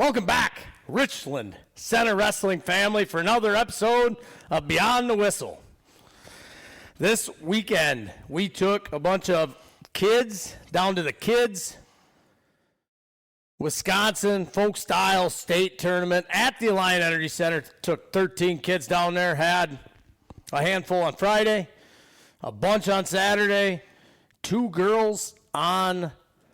Welcome back, Richland Center Wrestling family, for another episode of Beyond the Whistle. This weekend, we took a bunch of kids down to the Kids Wisconsin Folk Style State Tournament at the Alliant Energy Center. Took 13 kids down there, had a handful on Friday, a bunch on Saturday, 2 girls on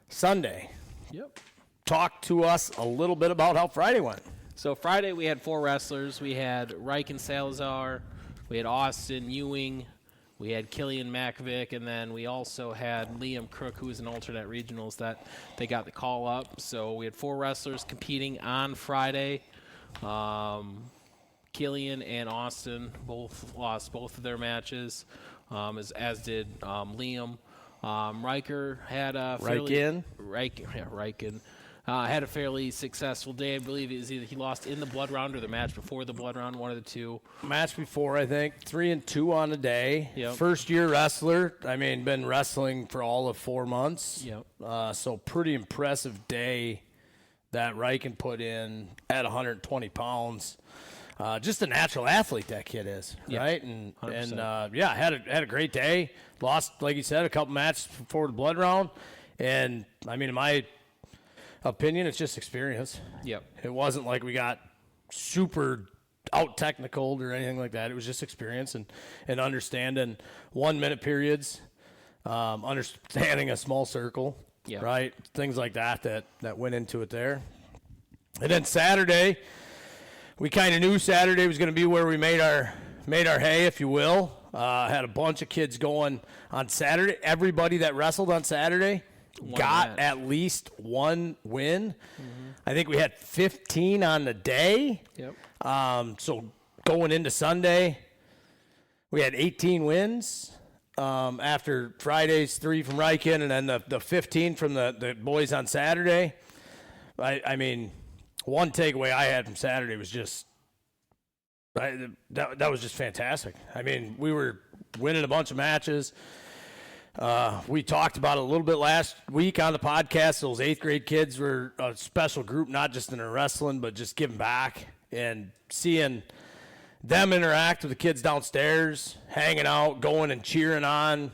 Sunday. Yep. Talk to us a little bit about how Friday went. So Friday we had 4 wrestlers. We had Richland Salazar, we had Austin Ewing, we had Killian Makovic, and then we also had Liam Crook, who was an alternate regionals that they got the call up. So we had 4 wrestlers competing on Friday. Killian and Austin both lost both of their matches, as did Liam. Riker had a had a fairly successful day. I believe it was either he lost in the blood round or the match before the blood round, one of the two. Match before, I think. 3-2 on the day. Yep. First-year wrestler. I mean, been wrestling for all of 4 months. Yep. So pretty impressive day that Riken put in at 120 pounds. Just a natural athlete that kid is, yep. Right? And had a great day. Lost, like you said, a couple matches before the blood round. And, I mean, in my opinion, it's just experience. Yep. It wasn't like we got super out-technicaled or anything like that. It was just experience and understanding 1-minute periods, understanding a small circle, yep. Right? Things like that went into it there. And then Saturday, we kind of knew Saturday was going to be where we made our hay, if you will. Had a bunch of kids going on Saturday. Everybody that wrestled on Saturday got at least 1 win. Mm-hmm. I think we had 15 on the day. Yep. So going into Sunday, we had 18 wins. After Friday's 3 from Riken and then the 15 from the boys on Saturday. I mean, one takeaway I had from Saturday was just that was just fantastic. I mean, we were winning a bunch of matches. We talked about it a little bit last week on the podcast. Those 8th grade kids were a special group, not just in their wrestling, but just giving back and seeing them interact with the kids downstairs, hanging out, going and cheering on,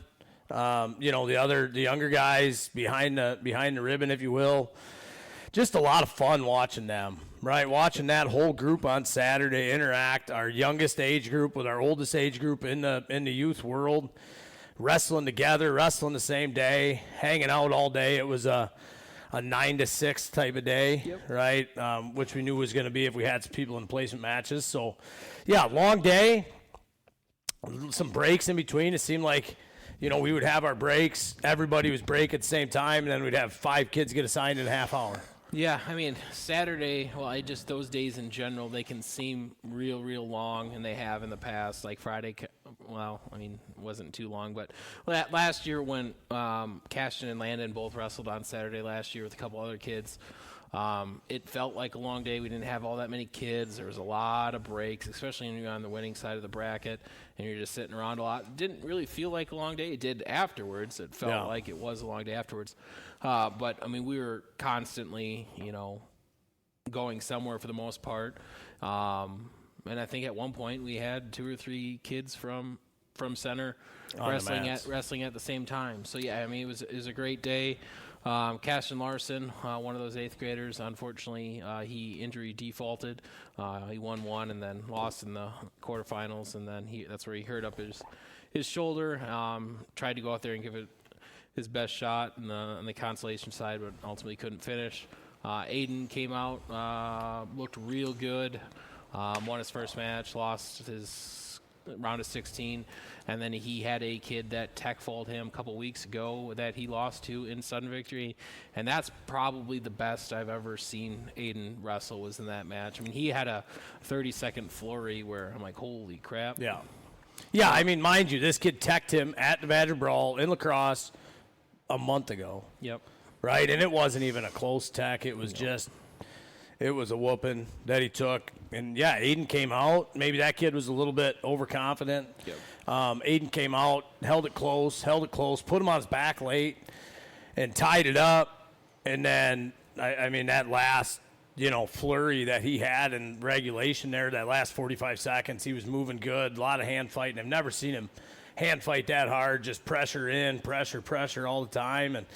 the younger guys behind the ribbon, if you will. Just a lot of fun watching them, right? Watching that whole group on Saturday interact, our youngest age group with our oldest age group in the youth world, wrestling together, wrestling the same day, hanging out all day. It was a 9 to 6 type of day, yep. Right? Which we knew was going to be if we had some people in placement matches. So, yeah, long day, some breaks in between. It seemed like, we would have our breaks. Everybody was break at the same time, and then we'd have 5 kids get assigned in a half hour. Yeah, I mean, Saturday, those days in general, they can seem real, real long, and they have in the past. Like Friday, wasn't too long. But last year when Cashton and Landon both wrestled on Saturday last year with a couple other kids, it felt like a long day. We didn't have all that many kids. There was a lot of breaks, especially when you're on the winning side of the bracket, and you're just sitting around a lot. It didn't really feel like a long day. It did afterwards. It felt like it was a long day afterwards. But, I mean, we were constantly, going somewhere for the most part. And I think at one point we had 2 or 3 kids from center wrestling at the same time. So, yeah, I mean, it was a great day. Caston Larson, one of those 8th graders, unfortunately, he injury defaulted. He won 1 and then lost in the quarterfinals, and then that's where he hurt up his shoulder. Tried to go out there and give it his best shot on the consolation side, but ultimately couldn't finish. Aiden came out, looked real good, won his first match, lost his round of 16, and then he had a kid that tech-falled him a couple weeks ago that he lost to in sudden victory, and that's probably the best I've ever seen Aiden wrestle was in that match. I mean, he had a 30-second flurry where I'm like, holy crap. Yeah. Yeah, I mean, mind you, this kid teched him at the Badger Brawl in La Crosse a month ago. Yep. Right, and it wasn't even a close tech. It was it was a whooping that he took. And, yeah, Aiden came out. Maybe that kid was a little bit overconfident. Yep. Aiden came out, held it close, put him on his back late, and tied it up. And then, I mean, that last flurry that he had in regulation there, that last 45 seconds. He was moving good, a lot of hand fighting. I've never seen him hand fight that hard, just pressure in, pressure all the time. And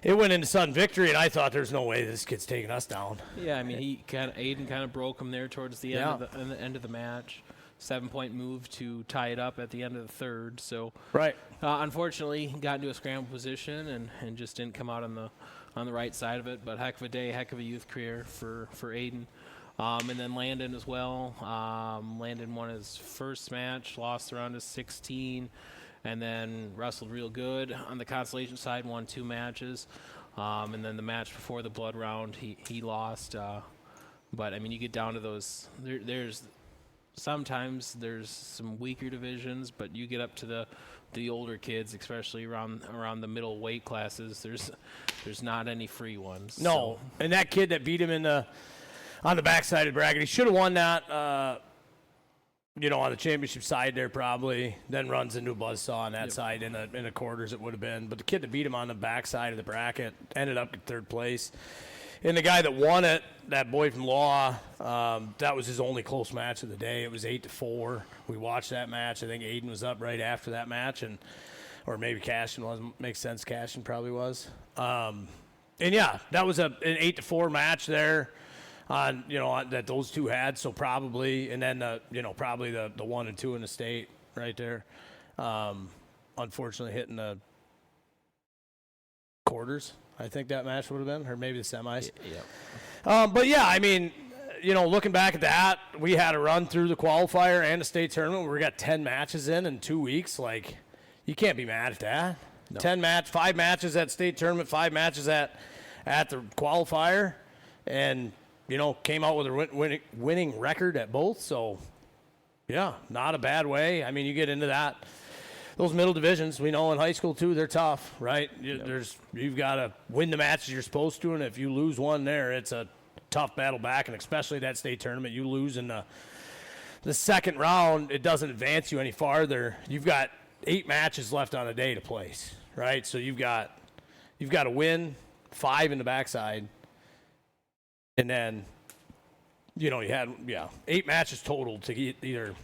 it went into sudden victory, and I thought there's no way this kid's taking us down. Yeah, I mean, Aiden kind of broke him there towards the end of the match. 7-point move to tie it up at the end of the third. So, right. Unfortunately, he got into a scramble position and just didn't come out on the right side of it. But heck of a day, heck of a youth career for Aiden. And then Landon as well. Landon won his first match, lost the round of 16, and then wrestled real good on the consolation side, won 2 matches. And then the match before the blood round, he lost. But, I mean, you get down to those, sometimes there's some weaker divisions, but you get up to the older kids, especially around the middle weight classes, there's not any free ones. No, so. And that kid that beat him on the backside of the bracket, he should have won that, on the championship side there probably. Then runs into a buzzsaw on that side in the quarters it would have been. But the kid that beat him on the backside of the bracket ended up in third place. And the guy that won it, that boy from Law, that was his only close match of the day. It was 8-4. We watched that match. I think Aiden was up right after that match, or maybe Cashin was. Makes sense. Cashin probably was. And yeah, that was an 8-4 match there. That those two had, so probably, and then probably the 1 and 2 in the state right there. Unfortunately, hitting the quarters, I think that match would have been, or maybe the semis. Yeah. But yeah, I mean, looking back at that, we had a run through the qualifier and the state tournament. We got 10 matches in 2 weeks. Like, you can't be mad at that. No. 5 matches at state tournament, 5 matches at the qualifier, and came out with a winning record at both. So, yeah, not a bad way. I mean, you get into those middle divisions, we know in high school, too, they're tough, right? You've got to win the matches you're supposed to, and if you lose one there, it's a tough battle back, and especially that state tournament, you lose in the second round, it doesn't advance you any farther. You've got 8 matches left on a day to place, right? So you've got to win 5 in the backside. And then, you had 8 matches total to get either,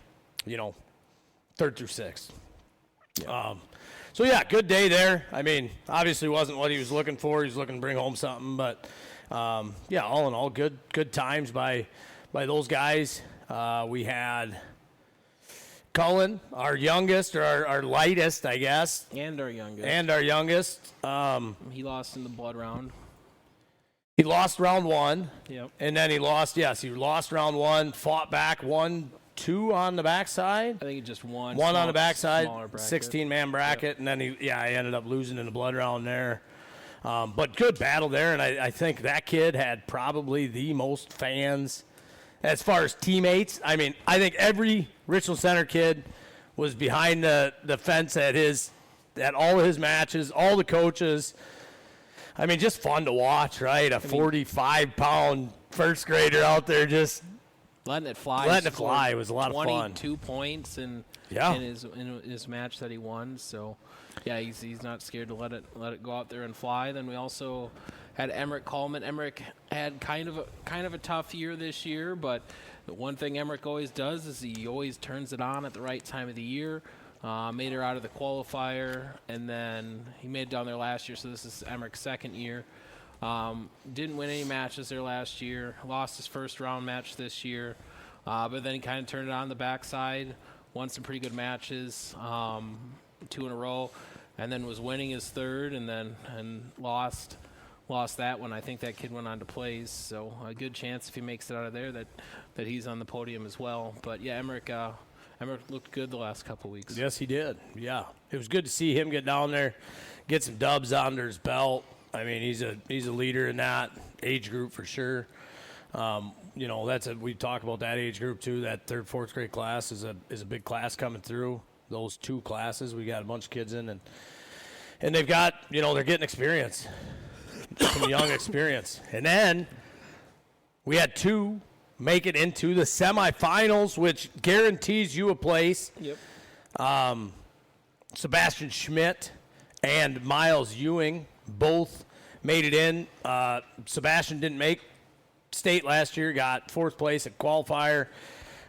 3rd through 6th. Yeah. So, yeah, good day there. I mean, obviously wasn't what he was looking for. He was looking to bring home something. But, all in all, good times by those guys. We had Cullen, our youngest, or our lightest, I guess. And our youngest. He lost in the blood round. He lost round 1. Yep. And then he lost round 1, fought back 1-2 on the backside. I think he just won. One on the backside, 16-man bracket. Yep. And then he ended up losing in the blood round there. But good battle there, and I think that kid had probably the most fans as far as teammates. I mean, I think every Richland Center kid was behind the fence at all of his matches, all the coaches. I mean, just fun to watch, right? 45-pound first grader out there just letting it fly. It was a lot of fun. 22 points in his match that he won. So, yeah, he's not scared to let it go out there and fly. Then we also had Emmerich Coleman. Emmerich had kind of a tough year this year, but the one thing Emmerich always does is he always turns it on at the right time of the year. Made her out of the qualifier, and then he made it down there last year, so this is Emmerich's second year. Didn't win any matches there last year. Lost his first round match this year, but then he kind of turned it on the backside, won some pretty good matches, 2 in a row, and then was winning his third, and lost that one. I think that kid went on to plays, so a good chance if he makes it out of there that he's on the podium as well. But yeah, Emmerich looked good the last couple weeks. Yes, he did. Yeah, it was good to see him get down there, get some dubs under his belt. I mean, he's a leader in that age group for sure. We talk about that age group too. That 3rd, 4th grade class is a big class coming through. Those 2 classes, we got a bunch of kids in, and they've got they're getting experience, some young experience, and then we had 2 make it into the semifinals, which guarantees you a place. Yep. Sebastian Schmidt and Miles Ewing both made it in. Sebastian didn't make state last year, got 4th place at qualifier.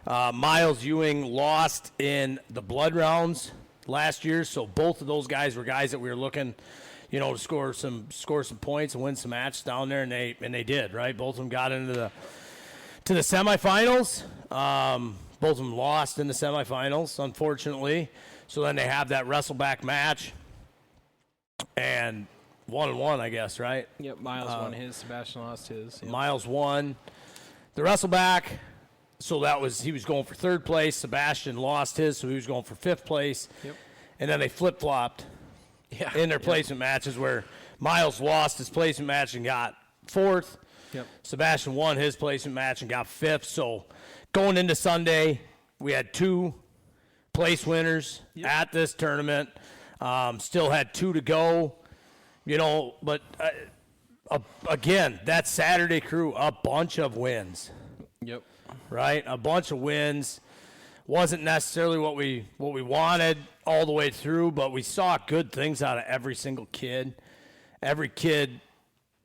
Miles Ewing lost in the blood rounds last year, so both of those guys were guys that we were looking, to score some points and win some matches down there, and they did, right? Both of them got into the semifinals. Both of them lost in the semifinals, unfortunately. So then they have that wrestle-back match, and 1-1, I guess, right? Yep, Miles won his, Sebastian lost his. Yep. Miles won the wrestle-back, so he was going for 3rd place. Sebastian lost his, so he was going for 5th place. Yep. And then they flip-flopped in their placement matches where Miles lost his placement match and got 4th. Yep. Sebastian won his placement match and got 5th. So going into Sunday, we had 2 place winners at this tournament. Still had 2 to go, but again, that Saturday crew, a bunch of wins. Yep. Right? A bunch of wins. Wasn't necessarily what we wanted all the way through, but we saw good things out of every single kid. Every kid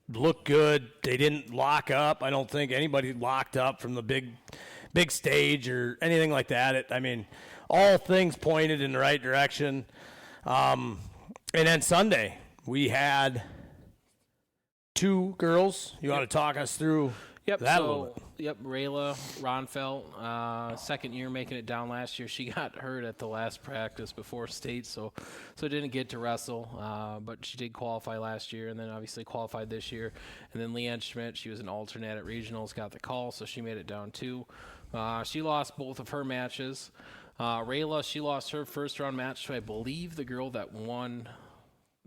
looked good. They didn't lock up. I don't think anybody locked up from the big stage or anything like that. All things pointed in the right direction. And then Sunday, we had 2 girls. You want to talk us through that a little bit? Yep, Rayla Ronfelt, second year making it down last year. She got hurt at the last practice before state, so didn't get to wrestle, but she did qualify last year and then obviously qualified this year. And then Leanne Schmidt, she was an alternate at regionals, got the call, so she made it down too. She lost both of her matches. Rayla, she lost her first round match to, I believe, the girl that won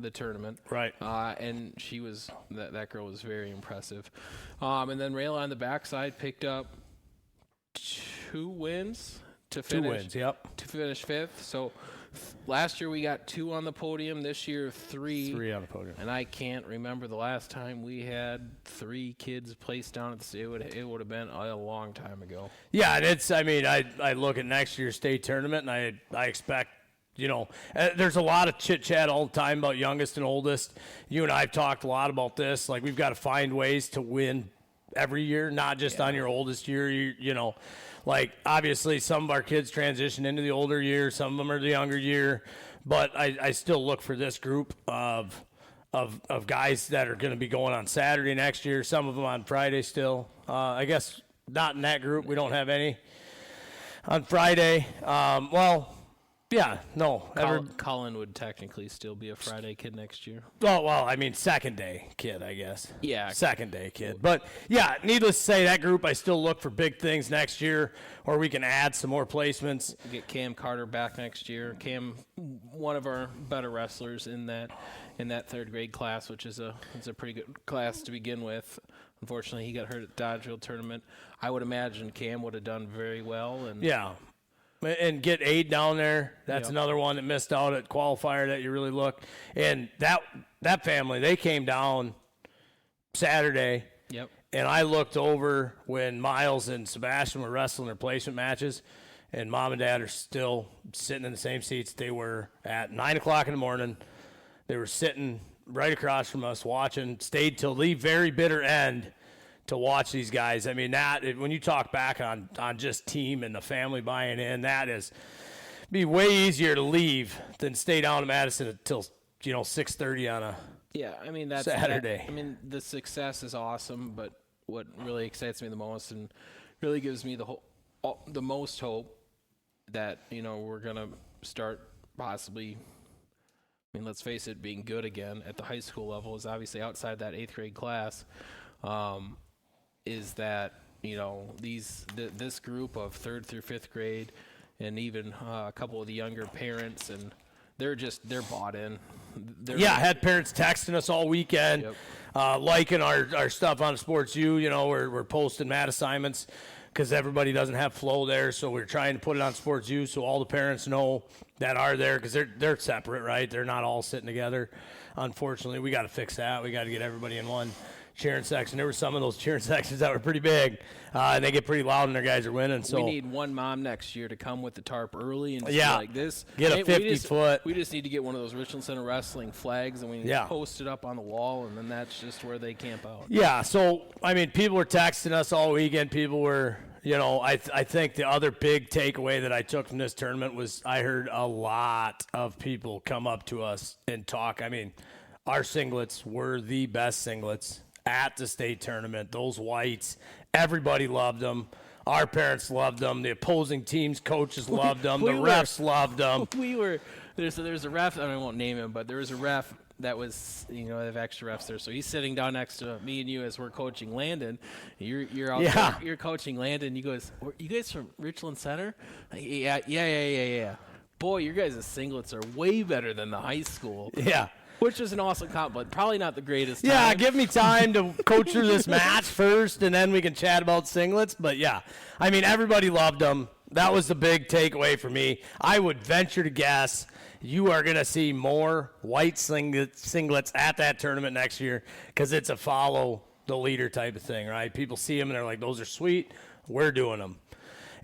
the tournament. Right. And she was, that girl was very impressive. And then Rayla on the backside picked up 2 wins to finish. 2 wins, yep. To finish 5th. So last year we got 2 on the podium. This year 3. 3 on the podium. And I can't remember the last time we had 3 kids placed down at the state. It would have been a long time ago. Yeah, and I look at next year's state tournament, and I expect, there's a lot of chit-chat all the time about youngest and oldest. You and I have talked a lot about this. Like, we've got to find ways to win every year, not just on your oldest year. Like, obviously, some of our kids transition into the older year. Some of them are the younger year. But I still look for this group of guys that are going to be going on Saturday next year. Some of them on Friday still. I guess not in that group. We don't have any on Friday. Yeah, no. Colin would technically still be a Friday kid next year. Oh, well, second day kid, I guess. Yeah. Second day kid. But, yeah, needless to say, that group, I still look for big things next year where we can add some more placements. Get Cam Carter back next year. Cam, one of our better wrestlers in that 3rd grade class, which is a pretty good class to begin with. Unfortunately, he got hurt at the Dodgeville tournament. I would imagine Cam would have done very well. Yeah. And get Aid down there. That's another one that missed out at qualifier that you really look. And that family, they came down Saturday. Yep. And I looked over when Miles and Sebastian were wrestling their placement matches, and Mom and Dad are still sitting in the same seats they were at 9 o'clock in the morning. They were sitting right across from us watching, stayed till the very bitter end to watch these guys. When you talk back on just team and the family buying in, that is be way easier to leave than stay down in Madison until 6:30 on a that's Saturday. The success is awesome, but what really excites me the most and really gives me the most hope that we're gonna start possibly. Let's face it, being good again at the high school level is obviously outside that 8th grade class. Is that this group of 3rd through 5th grade, and even a couple of the younger parents, and they're bought in. I had parents texting us all weekend, liking our stuff on Sports U. We're posting mat assignments because everybody doesn't have flow there, so we're trying to put it on Sports U so all the parents know that are there, because they're separate, right? They're not all sitting together. Unfortunately, we got to fix that. We got to get everybody in one cheering section. There were some of those cheering sections that were pretty big, and they get pretty loud when their guys are winning. So we need one mom next year to come with the tarp early and just be like this. Get a 50-foot. We just need to get one of those Richland Center Wrestling flags, and we post it up on the wall, and then that's just where they camp out. Yeah, so, I mean, people were texting us all weekend. People were, I think the other big takeaway that I took from this tournament was I heard a lot of people come up to us and talk. I mean, our singlets were the best singlets at the state tournament. Those whites, everybody loved them. Our parents loved them. The opposing teams' coaches loved them. The refs loved them. There's a ref, I won't name him, but there was a ref that was, they have extra refs there. So he's sitting down next to me and you as we're coaching Landon. You're out there, you're coaching Landon. He goes, "You guys from Richland Center?" Yeah. Boy, your guys' singlets are way better than the high school. Yeah. Which is an awesome compliment. Probably not the greatest time. Yeah, give me time to coach through this match first, and then we can chat about singlets. But, yeah, I mean, everybody loved them. That was the big takeaway for me. I would venture to guess you are going to see more white singlets at that tournament next year because it's a follow the leader type of thing, right? People see them, and they're like, those are sweet. We're doing them.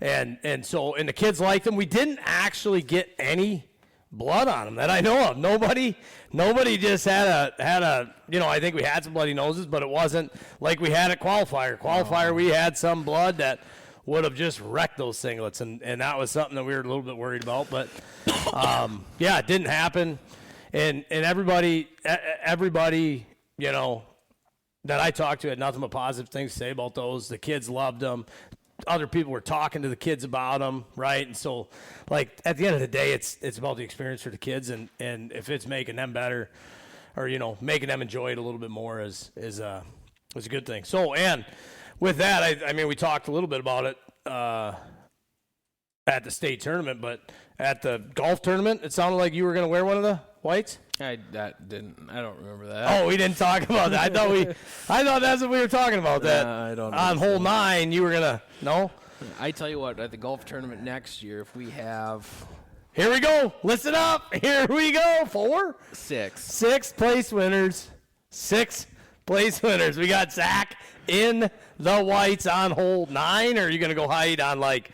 And the kids liked them. We didn't actually get any blood on them that I know of. Nobody just had a I think we had some bloody noses, but it wasn't like we had at qualifier. We had some blood that would have just wrecked those singlets, and that was something that we were a little bit worried about, but it didn't happen. And everybody that I talked to had nothing but positive things to say about those. The kids loved them. Other people were talking to the kids about them, right? And so, like, at the end of the day, it's about the experience for the kids, and if it's making them better or, making them enjoy it a little bit more is a good thing. So, and with that, I mean, we talked a little bit about it at the state tournament, but at the golf tournament, it sounded like you were going to wear one of the whites? I don't remember that. Oh, we didn't talk about that. I thought that's what we were talking about. That I don't know. On hole 9, you were gonna no. I tell you what, at the golf tournament next year, if we have, here we go. Listen up. Here we go. 6 place winners. 6 place winners. We got Zach in the whites on hole 9. Or are you gonna go hide on like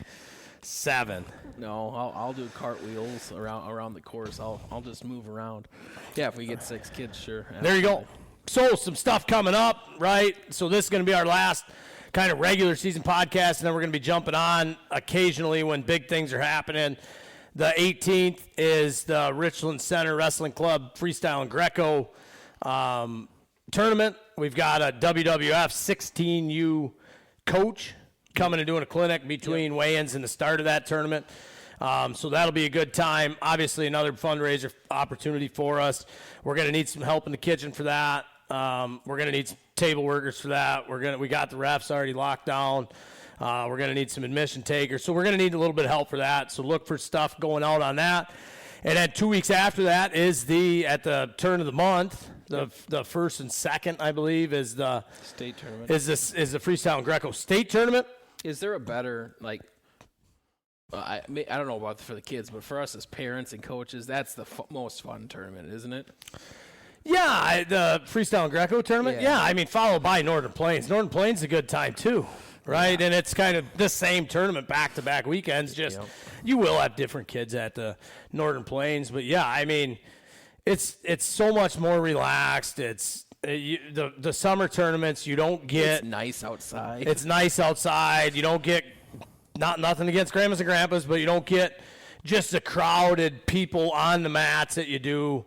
7? No, I'll do cartwheels around the course. I'll just move around. Yeah, if we get 6 kids, sure. Absolutely. There you go. So some stuff coming up, right? So this is going to be our last kind of regular season podcast, and then we're going to be jumping on occasionally when big things are happening. The 18th is the Richland Center Wrestling Club Freestyle and Greco tournament. We've got a WWF 16U coach coming and doing a clinic between weigh-ins and the start of that tournament. So that'll be a good time. Obviously, another fundraiser opportunity for us. We're going to need some help in the kitchen for that. We're going to need some table workers for that. We got the refs already locked down. We're going to need some admission takers. So we're going to need a little bit of help for that. So look for stuff going out on that. And then 2 weeks after that is at the turn of the month, the first and second, I believe, is the state tournament. Is the Freestyle and Greco state tournament. Is there a better, I don't know about for the kids, but for us as parents and coaches, that's the most fun tournament, isn't it? Yeah, the Freestyle and Greco tournament. Yeah, I mean, followed by Northern Plains. Northern Plains is a good time too, right? Yeah. And it's kind of the same tournament back-to-back weekends. Just you will have different kids at the Northern Plains, but yeah, I mean, it's so much more relaxed. It's the summer tournaments. You don't get it's nice outside. It's nice outside. You don't get nothing against grandmas and grandpas, but you don't get just the crowded people on the mats that you do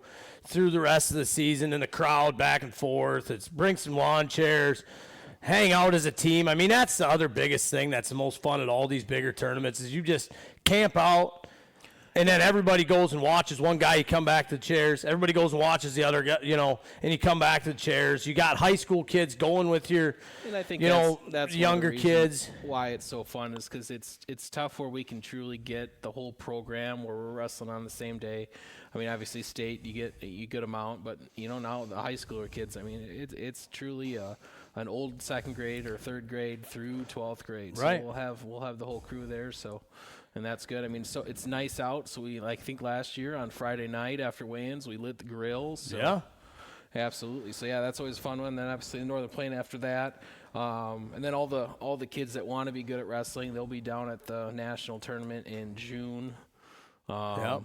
through the rest of the season, and the crowd back and forth. It's bring some lawn chairs, hang out as a team. I mean, that's the other biggest thing that's the most fun at all these bigger tournaments is you just camp out, and then everybody goes and watches one guy. You come back to the chairs. Everybody goes and watches the other guy, and you come back to the chairs. You got high school kids going with your, and I think that's younger kids. Why it's so fun is because it's tough where we can truly get the whole program where we're wrestling on the same day. I mean, obviously state you get a good amount, but now the high schooler kids. I mean, it's truly an old second grade or third grade through 12th grade. So right. we'll have the whole crew there. So. And that's good. I mean, so it's nice out. So I think last year on Friday night after weigh-ins, we lit the grills. So. Yeah. Absolutely. So yeah, that's always a fun one. Then obviously the Northern Plain after that, and then all the kids that want to be good at wrestling, they'll be down at the national tournament in June. Yep.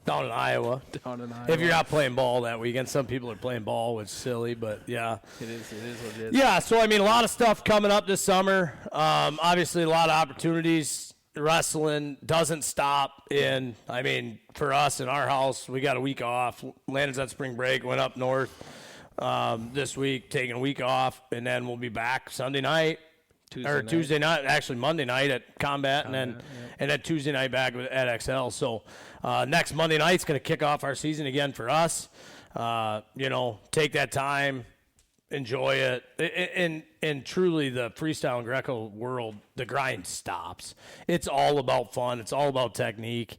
Down in Iowa. Down in Iowa. If you're not playing ball that weekend, some people are playing ball, which is silly, but yeah. It is what it is. Yeah, so I mean, a lot of stuff coming up this summer. Obviously, a lot of opportunities. Wrestling doesn't stop for us in our house, we got a week off. Landon's on spring break, went up north this week, taking a week off, and then we'll be back Sunday night. Tuesday night, actually Monday night at Combat, and then Tuesday night back at XL. So next Monday night's going to kick off our season again for us. Take that time, enjoy it, and truly the freestyle and Greco world, the grind stops. It's all about fun. It's all about technique.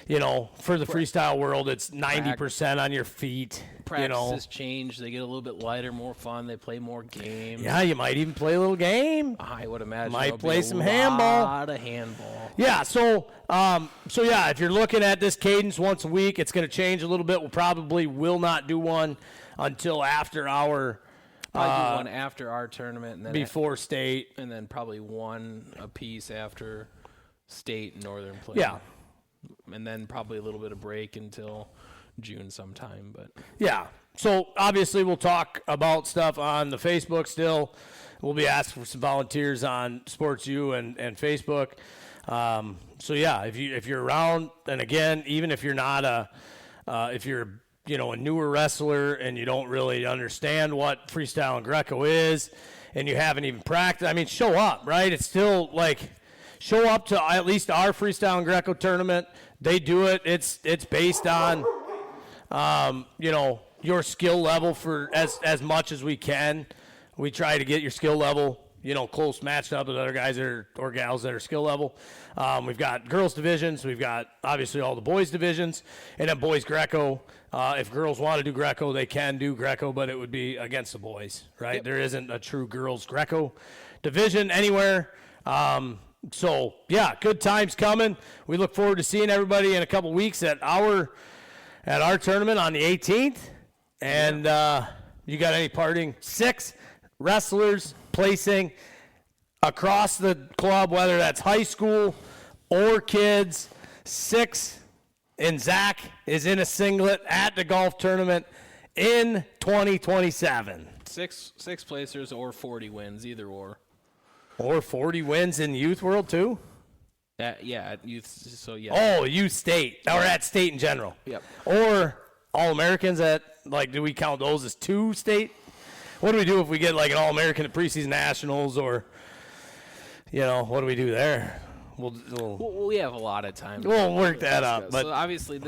For the freestyle world, it's 90% on your feet. Practices change. They get a little bit lighter, more fun. They play more games. Yeah, you might even play a little game. I would imagine. Might play some handball. A lot of handball. Yeah, so if you're looking at this cadence once a week, it's going to change a little bit. We probably will not do one until after our probably do one after our tournament, and then before state, and then probably one apiece after state and Northern Plain. Yeah. And then probably a little bit of break until June sometime. But yeah. So obviously we'll talk about stuff on the Facebook still. We'll be asking for some volunteers on SportsU and Facebook. If you're around, and again, even if you're not if you're a newer wrestler and you don't really understand what freestyle and Greco is, and you haven't even practiced, show up, right? It's still show up to at least our freestyle and Greco tournament. They do it. It's based on, your skill level for as much as we can. We try to get your skill level, close matched up with other guys or gals that are skill level. We've got girls divisions. We've got obviously all the boys divisions, and then boys Greco. If girls want to do Greco, they can do Greco, but it would be against the boys, right? Yep. There isn't a true girls Greco division anywhere. Good times coming. We look forward to seeing everybody in a couple weeks at our tournament on the 18th. And you got any parting? 6 wrestlers placing across the club, whether that's high school or kids. 6, and Zach is in a singlet at the golf tournament in 2027. 6 placers or 40 wins, either or. Or 40 wins in youth world, too? At youth, so yeah. Oh, youth state, or at state in general. Yep. Or All-Americans at, do we count those as 2 state? What do we do if we get, an All-American at preseason nationals, or, what do we do there? We have a lot of time. We'll work that out. But so obviously,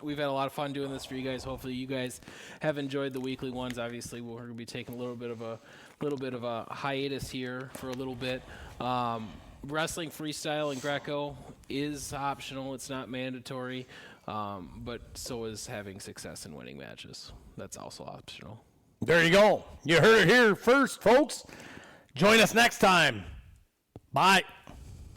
we've had a lot of fun doing this for you guys. Hopefully, you guys have enjoyed the weekly ones. Obviously, we're going to be taking a little bit of a hiatus here for a little bit. Wrestling freestyle and Greco is optional. It's not mandatory. But so is having success in winning matches. That's also optional. There you go. You heard it here first, folks. Join us next time. Bye.